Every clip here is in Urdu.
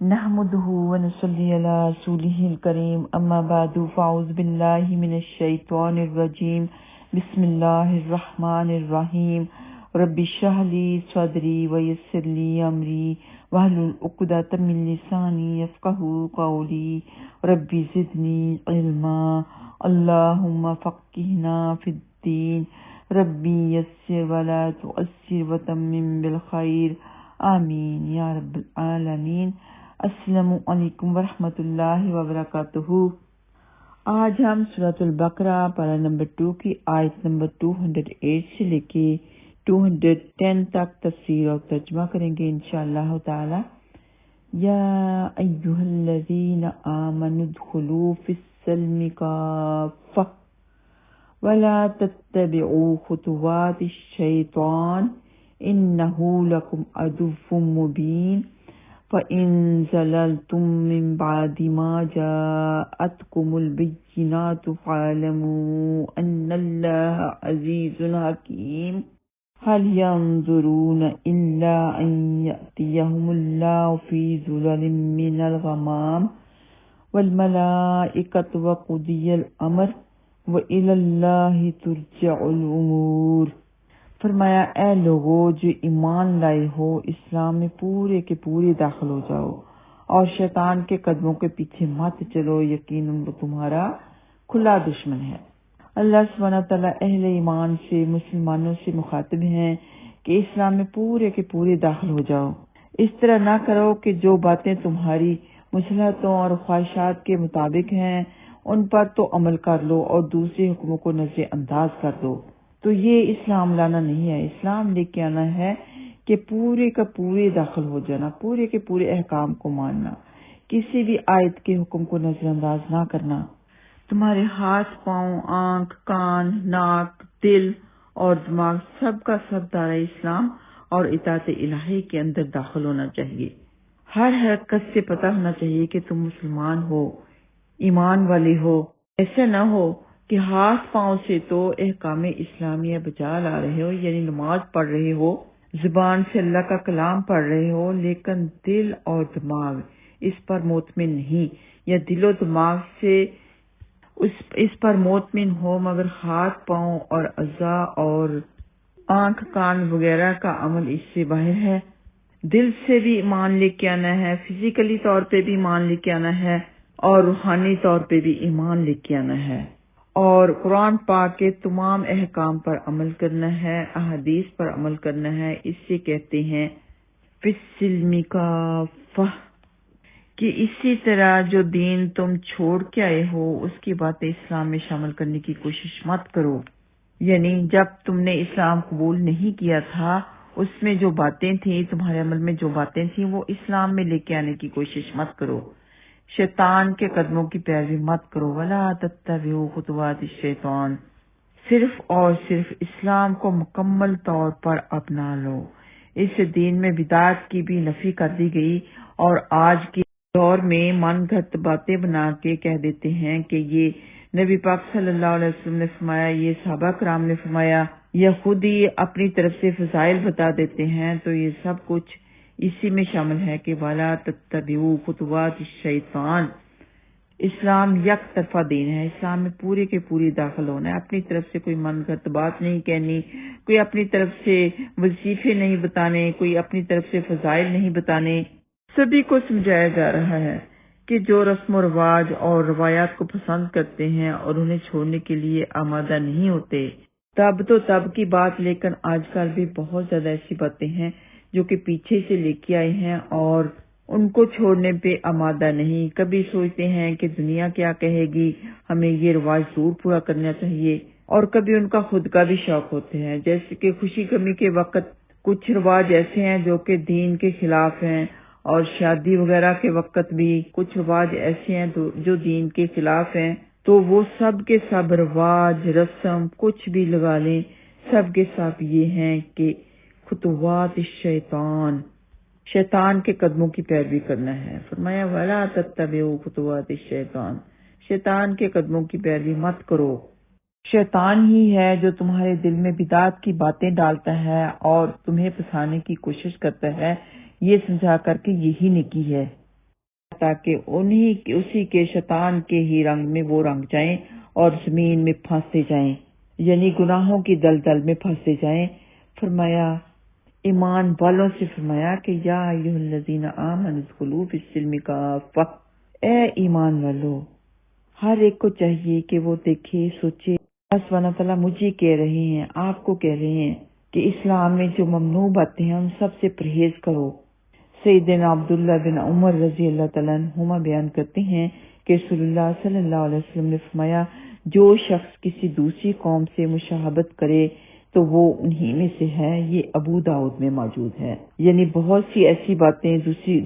نحمده ونصلي على رسوله الكريم أما بعد فأعوذ بالله من الشيطان الرجيم بسم الله الرحمن الرحيم رب اشرح لي صدري ويسر لي أمري واحلل عقدة من لساني يفقهوا قولي رب زدني علما اللهم فقهنا في الدين ربي يسر ولا تؤثر وتمم بالخير آمین یا رب العالمین۔ السلام علیکم ورحمۃ اللہ وبرکاتہ۔ آج ہم سورۃ البقرہ پارہ نمبر 2 کی آیت نمبر 208 سے لے کے 210 تک تفسیر اور ترجمہ کریں گے انشاءاللہ تعالی۔ یا ایھا الذین آمنوا ادخلوا فی السلم کافۃ ولا تتبعوا خطوات الشیطان انه لکم عدو مبین فإن زللتم من بعد ما جاءتكم البینات فاعلموا ان اللہ عزیز حکیم هل ينظرون الا ان یأتیہم اللہ فی ظلل من الغمام والملائکۃ وقضی الامر وإلی اللہ ترجع الامور۔ فرمایا اے لوگو جو ایمان لائے ہو، اسلام میں پورے کے پورے داخل ہو جاؤ اور شیطان کے قدموں کے پیچھے مت چلو، یقیناً وہ تمہارا کھلا دشمن ہے۔ اللہ سبحانہ تعالیٰ اہل ایمان سے، مسلمانوں سے مخاطب ہیں کہ اسلام میں پورے کے پورے داخل ہو جاؤ۔ اس طرح نہ کرو کہ جو باتیں تمہاری مصلحتوں اور خواہشات کے مطابق ہیں ان پر تو عمل کر لو اور دوسرے حکموں کو نظر انداز کر دو۔ تو یہ اسلام لانا نہیں ہے، اسلام لے کے آنا ہے کہ پورے کا پورے داخل ہو جانا، پورے کے پورے احکام کو ماننا، کسی بھی آیت کے حکم کو نظر انداز نہ کرنا۔ تمہارے ہاتھ، پاؤں، آنکھ، کان، ناک، دل اور دماغ سب کا سب دائرہ اسلام اور اطاعت الہی کے اندر داخل ہونا چاہیے۔ ہر حرکت سے پتہ ہونا چاہیے کہ تم مسلمان ہو، ایمان والے ہو۔ ایسا نہ ہو کہ ہاتھ پاؤں سے تو احکام اسلامیہ بجا لا رہے ہو، یعنی نماز پڑھ رہے ہو، زبان سے اللہ کا کلام پڑھ رہے ہو، لیکن دل اور دماغ اس پر مطمئن نہیں، یا دل و دماغ سے اس پر مطمئن ہو مگر ہاتھ پاؤں اور اعضاء اور آنکھ کان وغیرہ کا عمل اس سے باہر ہے۔ دل سے بھی ایمان لے کے آنا ہے، فزیکلی طور پہ بھی ایمان لے کے آنا ہے اور روحانی طور پہ بھی ایمان لے کے آنا ہے، اور قرآن پاک کے تمام احکام پر عمل کرنا ہے، احادیث پر عمل کرنا ہے۔ اس سے کہتے ہیں فی السلم کافہ، کہ اسی طرح جو دین تم چھوڑ کے آئے ہو اس کی باتیں اسلام میں شامل کرنے کی کوشش مت کرو۔ یعنی جب تم نے اسلام قبول نہیں کیا تھا اس میں جو باتیں تھیں، تمہارے عمل میں جو باتیں تھیں، وہ اسلام میں لے کے آنے کی کوشش مت کرو۔ شیطان کے قدموں کی پیروی مت کرو۔ ولا تتبعوا خطوات الشیطان، صرف اور صرف اسلام کو مکمل طور پر اپنا لو۔ اس دین میں بدعت کی بھی نفی کر دی گئی، اور آج کے دور میں من گھڑت باتیں بنا کے کہہ دیتے ہیں کہ یہ نبی پاک صلی اللہ علیہ وسلم نے فرمایا، یہ صحابہ کرام نے فرمایا، یا خود ہی اپنی طرف سے فضائل بتا دیتے ہیں۔ تو یہ سب کچھ اسی میں شامل ہے کہ وَلَا تَتَّبِعُوا خُطُوَاتِ الشَّيْطَانِ۔ اسلام یک طرفہ دین ہے، اسلام میں پورے کے پورے داخل ہونا ہے، اپنی طرف سے کوئی من گھڑت بات نہیں کہنی، کوئی اپنی طرف سے وظیفے نہیں بتانے، کوئی اپنی طرف سے فضائل نہیں بتانے۔ سبھی کو سمجھایا جا رہا ہے کہ جو رسم و رواج اور روایات کو پسند کرتے ہیں اور انہیں چھوڑنے کے لیے آمادہ نہیں ہوتے، تب تو تب کی بات، لیکن آج کل بھی بہت زیادہ ایسی باتیں ہیں جو کہ پیچھے سے لے کے آئے ہیں اور ان کو چھوڑنے پہ آمادہ نہیں۔ کبھی سوچتے ہیں کہ دنیا کیا کہے گی، ہمیں یہ رواج ضرور پورا کرنا چاہیے، اور کبھی ان کا خود کا بھی شوق ہوتے ہیں، جیسے کہ خوشی غمی کے وقت کچھ رواج ایسے ہیں جو کہ دین کے خلاف ہیں، اور شادی وغیرہ کے وقت بھی کچھ رواج ایسے ہیں جو دین کے خلاف ہیں۔ تو وہ سب کے سب رواج، رسم، کچھ بھی لگا لیں، سب کے سب یہ ہیں کہ خطوات الشیطان، شیطان کے قدموں کی پیروی کرنا ہے۔ فرمایا وَلَا تَتَّبِعُوا خُطُوَاتِ الشَّيْطَانِ، شیطان کے قدموں کی پیروی مت کرو۔ شیطان ہی ہے جو تمہارے دل میں بدعت کی باتیں ڈالتا ہے اور تمہیں پھنسانے کی کوشش کرتا ہے، یہ سمجھا کر کہ یہی نیکی ہے۔ تاکہ اسی کے شیطان کے ہی رنگ میں وہ رنگ جائیں اور زمین میں پھنستے جائیں، یعنی گناہوں کی دلدل میں پھنستے جائیں۔ فرمایا ایمان والوں سے فرمایا کہ یا ایھا الذین آمنوا ادخلوا فی السلم کافہ، اے ایمان والو، ہر ایک کو چاہیے کہ وہ دیکھے سوچے۔ اللہ سبحانہ تعالیٰ مجھے کہہ رہے ہیں، آپ کو کہہ رہے ہیں کہ اسلام میں جو ممنوع باتیں ہیں ان سب سے پرہیز کرو۔ سیدنا عبداللہ بن عمر رضی اللہ تعالیٰ عنہما بیان کرتے ہیں کہ رسول اللہ صلی اللہ علیہ وسلم نے فرمایا جو شخص کسی دوسری قوم سے مشابہت کرے تو وہ انہی میں سے ہے۔ یہ ابو داؤد میں موجود ہے۔ یعنی بہت سی ایسی باتیں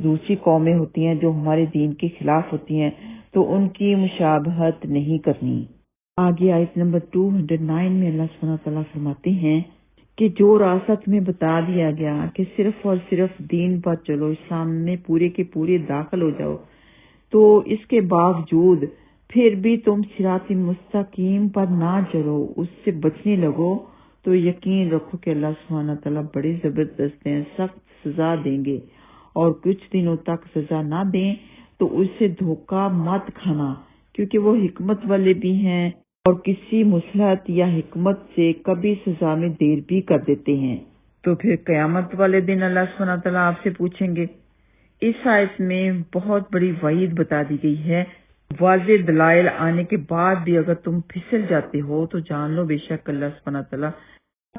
دوسری قومیں ہوتی ہیں جو ہمارے دین کے خلاف ہوتی ہیں تو ان کی مشابہت نہیں کرنی۔ آگے آیت نمبر 209 میں اللہ سبحانہ تعالیٰ فرماتے ہیں کہ جو راستہ تمہیں بتا دیا گیا کہ صرف اور صرف دین پر چلو، اسلام میں پورے کے پورے داخل ہو جاؤ، تو اس کے باوجود پھر بھی تم صراط مستقیم پر نہ چلو، اس سے بچنے لگو، تو یقین رکھو کہ اللہ سبحانہ تعالیٰ بڑے زبردست ہیں، سخت سزا دیں گے، اور کچھ دنوں تک سزا نہ دیں تو اس سے دھوکہ مت کھانا، کیونکہ وہ حکمت والے بھی ہیں اور کسی مصلحت یا حکمت سے کبھی سزا میں دیر بھی کر دیتے ہیں۔ تو پھر قیامت والے دن اللہ سبحانہ تعالیٰ آپ سے پوچھیں گے۔ اس آیت میں بہت بڑی وعید بتا دی گئی ہے۔ واضح دلائل آنے کے بعد بھی اگر تم پھسل جاتے ہو تو جان لو بے شک اللہ سبحانہ تعالیٰ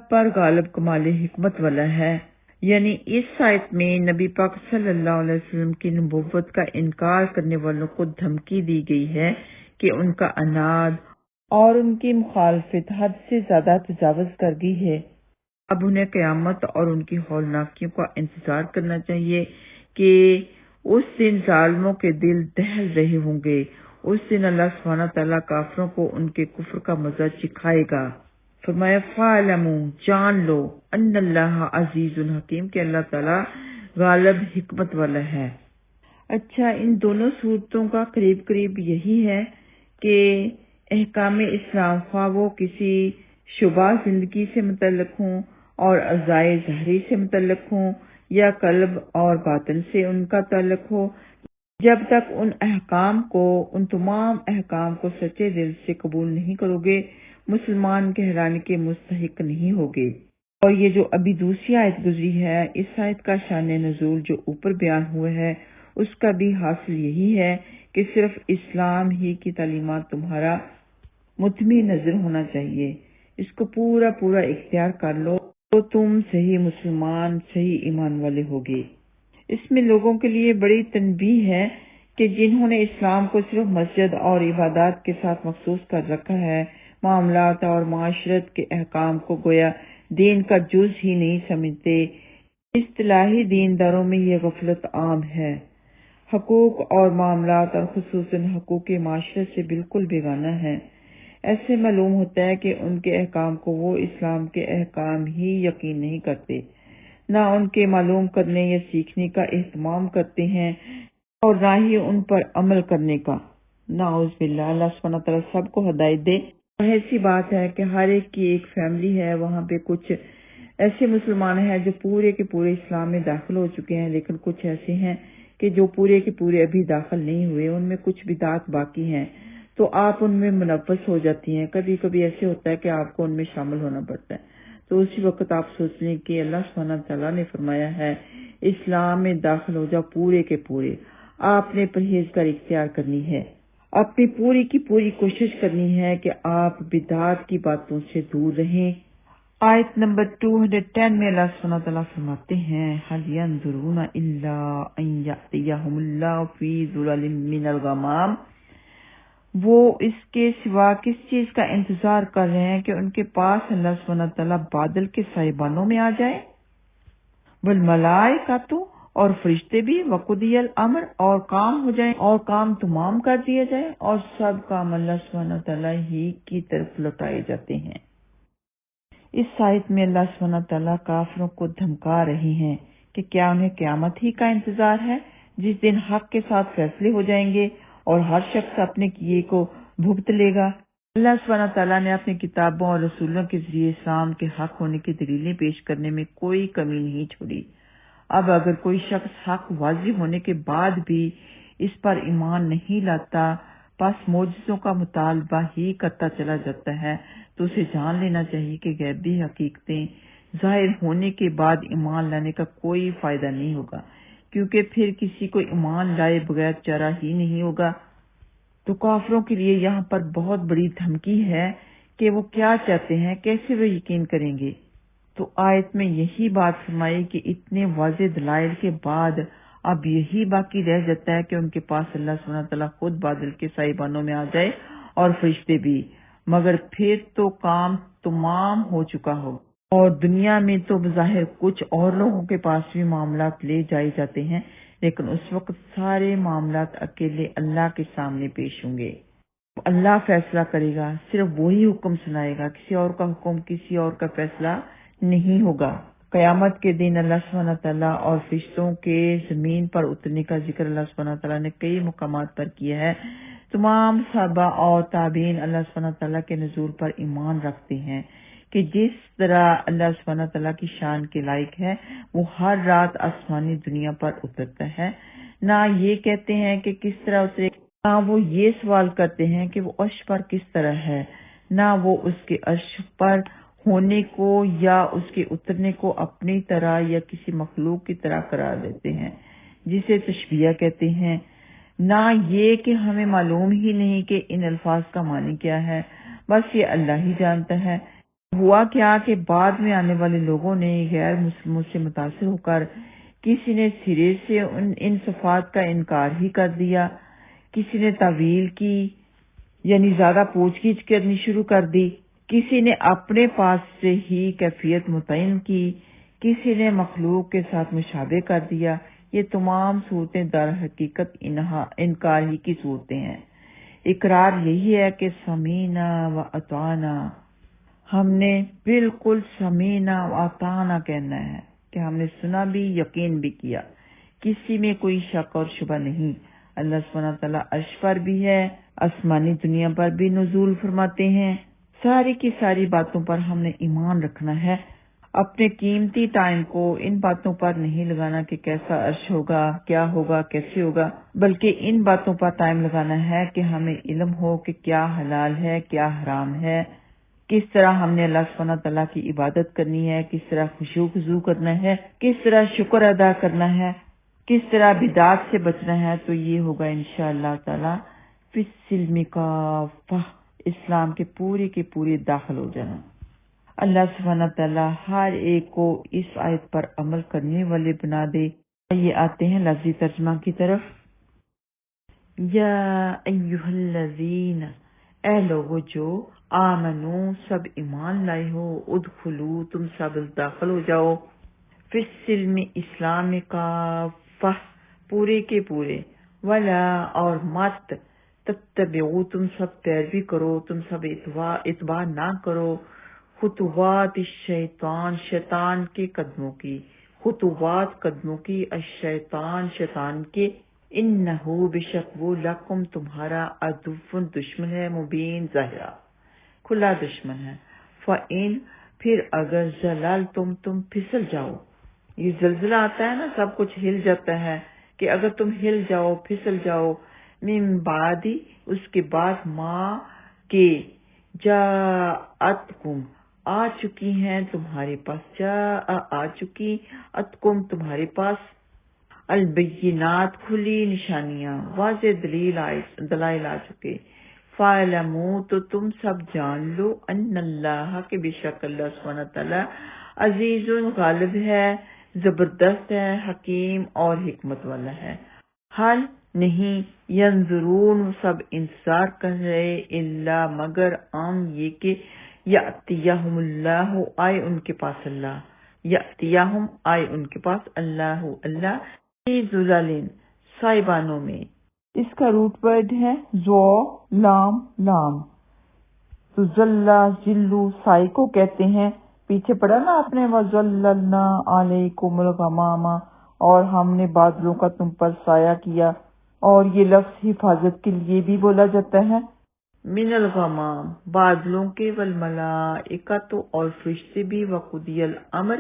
پر غالب کمال حکمت والا ہے۔ یعنی اس آیت میں نبی پاک صلی اللہ علیہ وسلم کی نبوت کا انکار کرنے والوں کو دھمکی دی گئی ہے کہ ان کا عناد اور ان کی مخالفت حد سے زیادہ تجاوز کر گئی ہے۔ اب انہیں قیامت اور ان کی ہولناکیوں کا انتظار کرنا چاہیے کہ اس دن ظالموں کے دل دہل رہے ہوں گے۔ اس دن اللہ سبحانہ تعالیٰ کافروں کو ان کے کفر کا مزہ چکھائے گا۔ فرمایا فَاعْلَمُوا، جان لو، ان اللہ عزیز حکیم، کہ اللہ تعالیٰ غالب حکمت والا ہے۔ اچھا، ان دونوں صورتوں کا قریب قریب یہی ہے کہ احکام اسلام خواہ وہ کسی شبہ زندگی سے متعلق ہوں اور اعضائے ظاہری سے متعلق ہوں یا قلب اور باطن سے ان کا تعلق ہو، جب تک ان تمام احکام کو سچے دل سے قبول نہیں کرو گے مسلمان کہلانے کے مستحق نہیں ہوگے۔ اور یہ جو ابھی دوسری آیت گزری ہے، اس آیت کا شان نزول جو اوپر بیان ہوا ہے اس کا بھی حاصل یہی ہے کہ صرف اسلام ہی کی تعلیمات تمہارا مطمئ نظر ہونا چاہیے، اس کو پورا پورا اختیار کر لو تو تم صحیح مسلمان، صحیح ایمان والے ہوگے۔ اس میں لوگوں کے لیے بڑی تنبیہ ہے کہ جنہوں نے اسلام کو صرف مسجد اور عبادات کے ساتھ مخصوص کر رکھا ہے، معاملات اور معاشرت کے احکام کو گویا دین کا جز ہی نہیں سمجھتے، اصطلاحی دینداروں میں یہ غفلت عام ہے، حقوق اور معاملات اور خصوصاً حقوق معاشرت سے بالکل بیگانہ ہے۔ ایسے معلوم ہوتا ہے کہ ان کے احکام کو وہ اسلام کے احکام ہی یقین نہیں کرتے، نہ ان کے معلوم کرنے یا سیکھنے کا اہتمام کرتے ہیں اور نہ ہی ان پر عمل کرنے کا۔ نعوذ باللہ، اللہ سبحانہ تعالیٰ سب کو ہدایت دے۔ ایسی بات ہے کہ ہر ایک کی ایک فیملی ہے، وہاں پہ کچھ ایسے مسلمان ہیں جو پورے کے پورے اسلام میں داخل ہو چکے ہیں، لیکن کچھ ایسے ہیں کہ جو پورے کے پورے ابھی داخل نہیں ہوئے، ان میں کچھ بدعات باقی ہیں، تو آپ ان میں منوس ہو جاتی ہیں۔ کبھی کبھی ایسے ہوتا ہے کہ آپ کو ان میں شامل ہونا پڑتا ہے، تو اسی وقت آپ سوچ لیں کہ اللہ سبحانہ تعالیٰ نے فرمایا ہے اسلام میں داخل ہو جاؤ پورے کے پورے۔ آپ نے پرہیزگاری اختیار کرنی ہے، اپنی پوری کی پوری کوشش کرنی ہے کہ آپ بدعات کی باتوں سے دور رہیں۔ آیت نمبر 210 میں اللہ سبحانہ تعالیٰ فرماتے ہیں هَلْ يَنظُرُونَ إِلَّا أَن يَأْتِيَهُمُ اللَّهُ فِي ظُلَلٍ مِّنَ الْغَمَامِ، وہ اس کے سوا کس چیز کا انتظار کر رہے ہیں کہ ان کے پاس اللہ سبحانہ تعالیٰ بادل کے سائبانوں میں آ جائے، وَالْمَلَائِكَةُ، اور فرشتے بھی، وَقُضِيَ الْأَمْرُ، اور کام ہو جائے اور کام تمام کر دیا جائے، اور سب کام اللہ سبحانہ تعالیٰ ہی کی طرف لوٹائے جاتے ہیں۔ اس آیت میں اللہ سبحانہ تعالیٰ کافروں کو دھمکا رہے ہیں کہ کیا انہیں قیامت ہی کا انتظار ہے جس دن حق کے ساتھ فیصلے ہو جائیں گے اور ہر شخص اپنے کیے کو بھگت لے گا۔ اللہ سبحانہ تعالیٰ نے اپنی کتابوں اور رسولوں کے ذریعے اسلام کے حق ہونے کی دلیلیں پیش کرنے میں کوئی کمی نہیں چھوڑی۔ اب اگر کوئی شخص حق واضح ہونے کے بعد بھی اس پر ایمان نہیں لاتا، پس معجزوں کا مطالبہ ہی کرتا چلا جاتا ہے، تو اسے جان لینا چاہیے کہ غیبی حقیقتیں ظاہر ہونے کے بعد ایمان لانے کا کوئی فائدہ نہیں ہوگا، کیونکہ پھر کسی کو ایمان لائے بغیر چارہ ہی نہیں ہوگا۔ تو کافروں کے لیے یہاں پر بہت بڑی دھمکی ہے کہ وہ کیا چاہتے ہیں، کیسے وہ یقین کریں گے۔ تو آیت میں یہی بات فرمائی کہ اتنے واضح دلائل کے بعد اب یہی باقی رہ جاتا ہے کہ ان کے پاس اللہ سبحانہ وتعالیٰ خود بادل کے سائبانوں میں آ جائے اور فرشتے بھی، مگر پھر تو کام تمام ہو چکا ہو، اور دنیا میں تو بظاہر کچھ اور لوگوں کے پاس بھی معاملات لے جائے جاتے ہیں، لیکن اس وقت سارے معاملات اکیلے اللہ کے سامنے پیش ہوں گے۔ اللہ فیصلہ کرے گا، صرف وہی حکم سنائے گا، کسی اور کا حکم، کسی اور کا فیصلہ نہیں ہوگا۔ قیامت کے دن اللہ سبحانہ تعالیٰ اور فرشتوں کے زمین پر اترنے کا ذکر اللہ سبحانہ تعالیٰ نے کئی مقامات پر کیا ہے۔ تمام صحابہ اور تابعین اللہ سبحانہ تعالیٰ کے نزول پر ایمان رکھتے ہیں کہ جس طرح اللہ سبحانہ تعالیٰ کی شان کے لائق ہے، وہ ہر رات آسمانی دنیا پر اترتا ہے۔ نہ یہ کہتے ہیں کہ کس طرح اترے، نہ وہ یہ سوال کرتے ہیں کہ وہ عرش پر کس طرح ہے، نہ وہ اس کے عرش پر ہونے کو یا اس کے اترنے کو اپنی طرح یا کسی مخلوق کی طرح قرار دیتے ہیں جسے تشبیہ کہتے ہیں، نہ یہ کہ ہمیں معلوم ہی نہیں کہ ان الفاظ کا معنی کیا ہے، بس یہ اللہ ہی جانتا ہے۔ ہوا کیا کہ بعد میں آنے والے لوگوں نے غیر مسلموں سے متاثر ہو کر کسی نے سرے سے ان صفات کا انکار ہی کر دیا، کسی نے تعویل کی یعنی زیادہ پوچھ گچھ کرنی شروع کر دی، کسی نے اپنے پاس سے ہی کیفیت متعین کی، کسی نے مخلوق کے ساتھ مشابہ کر دیا۔ یہ تمام صورتیں در حقیقت انکار ہی کی صورتیں ہیں۔ اقرار یہی ہے کہ سمینا و اطعنا، ہم نے بالکل سمینا و اطعنا کہنا ہے کہ ہم نے سنا بھی، یقین بھی کیا، کسی میں کوئی شک اور شبہ نہیں۔ اللہ سبحانہ تعالیٰ عرش پر بھی ہے، آسمانی دنیا پر بھی نزول فرماتے ہیں، ساری کی ساری باتوں پر ہم نے ایمان رکھنا ہے۔ اپنے قیمتی ٹائم کو ان باتوں پر نہیں لگانا کہ کیسا عرش ہوگا، کیا ہوگا، کیسے ہوگا، بلکہ ان باتوں پر ٹائم لگانا ہے کہ ہمیں علم ہو کہ کیا حلال ہے، کیا حرام ہے، کس طرح ہم نے اللہ سبحانہ تعالیٰ کی عبادت کرنی ہے، کس طرح خشوع خضوع کرنا ہے، کس طرح شکر ادا کرنا ہے، کس طرح بدعات سے بچنا ہے۔ تو یہ ہوگا انشاءاللہ تعالیٰ فی السلم کافہ، اسلام کے پورے داخل ہو جانا۔ اللہ سبحانہ تعالیٰ ہر ایک کو اس آیت پر عمل کرنے والے بنا دے۔ یہ آتے ہیں لفظی ترجمہ کی طرف۔ یا ایہا الذین، اے لوگو جو آمنو سب ایمان لائے ہو، ادخلو تم سب داخل ہو جاؤ، فی السلم اسلام کافہ پورے کے پورے، ولا اور مت تتبعو تم سب پیروی کرو، تم سب اتباع نہ کرو، خطوات الشیطان شیطان کے قدموں کی، خطوات قدموں کی، الشیطان شیطان کے، انہو بشک وہ لکم تمہارا عدو دشمن ہے، مبین ظاہرہ کھلا دشمن ہے، فَإِن پھر اگر زللتم پھسل جاؤ، یہ زلزلہ آتا ہے نا، سب کچھ ہل جاتا ہے، کہ اگر تم ہل جاؤ، پھسل جاؤ، من بعد اس کے بعد ما کے جاءتکم آ چکی ہیں تمہارے پاس، آ چکی اتکم تمہارے پاس، البینات کھلی نشانیاں، واضح دلائل آ چکے، فَاعْلَمُوا تو تم سب جان لو، ان اللہ کے بے شک اللہ سبحانہ تعالیٰ عزیز غالب ہے، زبردست ہے، حکیم اور حکمت والا ہے۔ حل نہیں، ینظرون سب انتظار کر رہے، الا مگر یہ کہ یأتیہم اللہ آئے ان کے پاس اللہ، یأتیہم آئے ان کے پاس اللہ فی ظلال سائبانوں میں۔ اس کا روٹ ورڈ ہے زو لام لام، تو ذلہ ذلو سائی کو کہتے ہیں، پیچھے پڑھا نا آپ نے وَظَلَّلْنَا عَلَيْكُمُ الْغَمَامَ، اور ہم نے بادلوں کا تم پر سایہ کیا، اور یہ لفظ حفاظت کے لیے بھی بولا جاتا ہے، من الغمام بادلوں کے، والملائکۃ اور فرشتے بھی، وقضی الامر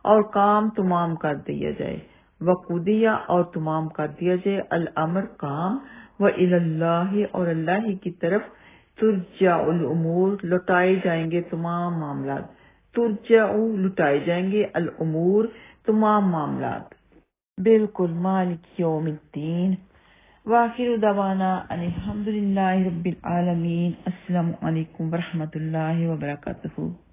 اور کام تمام کر دیا جائے، وقودیہ اور تمام کر دیا جائے، الامر کام، وَإِلَى اللَّهِ اور اللہ ہی کی طرف، ترجع الامور لوٹائے جائیں گے تمام معاملات، ترجع لوٹائے جائیں گے، الامور تمام معاملات، بالکل مالک یوم الدین۔ وآخر دعوانا ان الحمد للہ رب العالمین۔ السلام علیکم ورحمۃ اللہ وبرکاتہ۔